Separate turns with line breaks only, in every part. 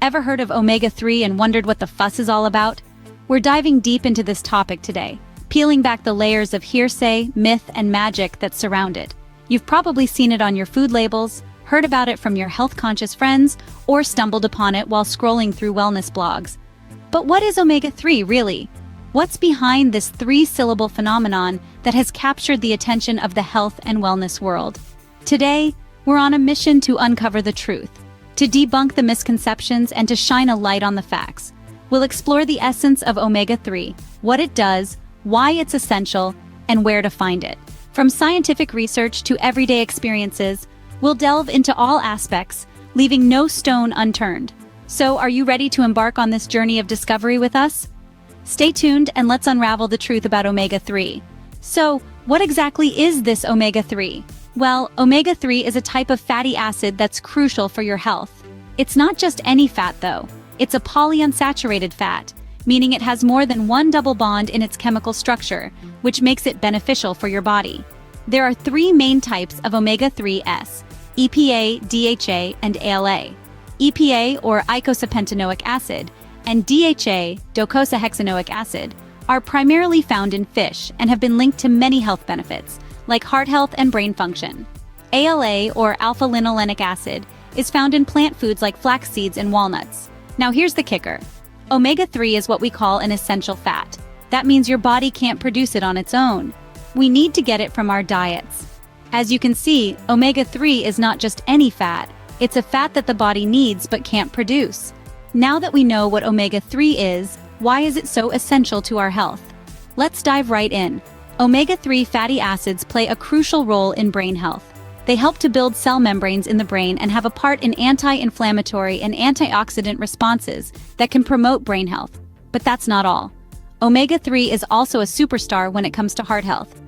Ever heard of omega-3 and wondered what the fuss is all about? We're diving deep into this topic today, peeling back the layers of hearsay, myth, and magic that surround it. You've probably seen it on your food labels, heard about it from your health-conscious friends, or stumbled upon it while scrolling through wellness blogs. But what is omega-3 really? What's behind this three-syllable phenomenon that has captured the attention of the health and wellness world? Today, we're on a mission to uncover the truth, to debunk the misconceptions and to shine a light on the facts. We'll explore the essence of omega-3, what it does, why it's essential, and where to find it. From scientific research to everyday experiences, we'll delve into all aspects, leaving no stone unturned. So, are you ready to embark on this journey of discovery with us? Stay tuned and let's unravel the truth about omega-3. So, what exactly is this omega-3? Well, omega-3 is a type of fatty acid that's crucial for your health. It's not just any fat, though. It's a polyunsaturated fat, meaning it has more than one double bond in its chemical structure, which makes it beneficial for your body. There are three main types of omega-3s: EPA, DHA, and ALA. EPA, or eicosapentaenoic acid, and DHA, docosahexaenoic acid, are primarily found in fish and have been linked to many health benefits, like heart health and brain function. ALA, or alpha-linolenic acid, is found in plant foods like flax seeds and walnuts. Now here's the kicker. Omega-3 is what we call an essential fat. That means your body can't produce it on its own. We need to get it from our diets. As you can see, omega-3 is not just any fat, it's a fat that the body needs but can't produce. Now that we know what omega-3 is, why is it so essential to our health? Let's dive right in. Omega-3 fatty acids play a crucial role in brain health. They help to build cell membranes in the brain and have a part in anti-inflammatory and antioxidant responses that can promote brain health. But that's not all. Omega-3 is also a superstar when it comes to heart health.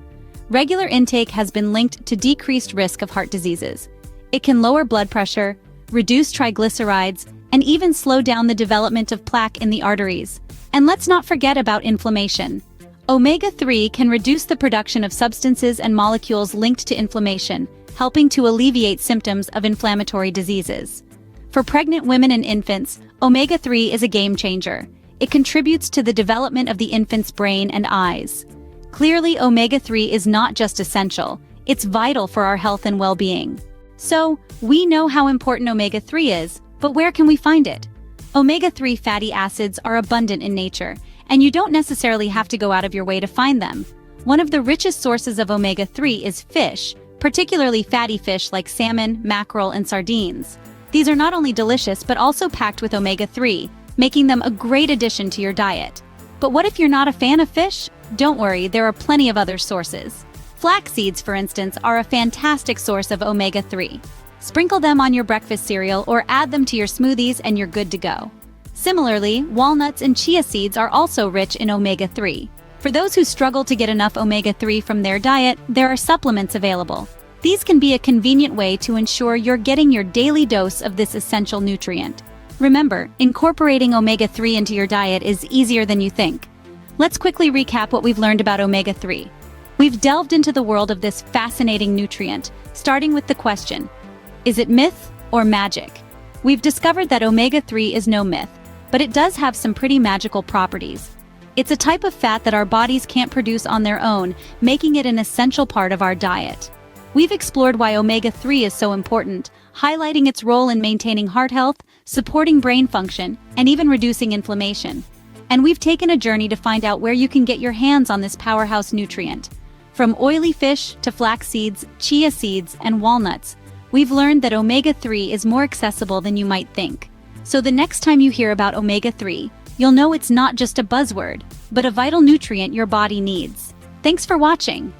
Regular intake has been linked to decreased risk of heart diseases. It can lower blood pressure, reduce triglycerides, and even slow down the development of plaque in the arteries. And let's not forget about inflammation. Omega-3 can reduce the production of substances and molecules linked to inflammation, helping to alleviate symptoms of inflammatory diseases. For pregnant women and infants, omega-3 is a game changer. It contributes to the development of the infant's brain and eyes. Clearly, omega-3 is not just essential, it's vital for our health and well-being. So, we know how important omega-3 is, but where can we find it? Omega-3 fatty acids are abundant in nature, and you don't necessarily have to go out of your way to find them. One of the richest sources of omega-3 is fish, particularly fatty fish like salmon, mackerel, and sardines. These are not only delicious but also packed with omega-3, making them a great addition to your diet. But what if you're not a fan of fish? Don't worry, there are plenty of other sources. Flax seeds, for instance, are a fantastic source of omega-3. Sprinkle them on your breakfast cereal or add them to your smoothies and you're good to go. Similarly, walnuts and chia seeds are also rich in omega-3. For those who struggle to get enough omega-3 from their diet, there are supplements available. These can be a convenient way to ensure you're getting your daily dose of this essential nutrient. Remember, incorporating omega-3 into your diet is easier than you think. Let's quickly recap what we've learned about omega-3. We've delved into the world of this fascinating nutrient, starting with the question, is it myth or magic? We've discovered that omega-3 is no myth, but it does have some pretty magical properties. It's a type of fat that our bodies can't produce on their own, making it an essential part of our diet. We've explored why omega-3 is so important, highlighting its role in maintaining heart health, supporting brain function, and even reducing inflammation. And we've taken a journey to find out where you can get your hands on this powerhouse nutrient. From oily fish to flax seeds, chia seeds, and walnuts, we've learned that omega-3 is more accessible than you might think. So the next time you hear about omega-3, you'll know it's not just a buzzword, but a vital nutrient your body needs. Thanks for watching.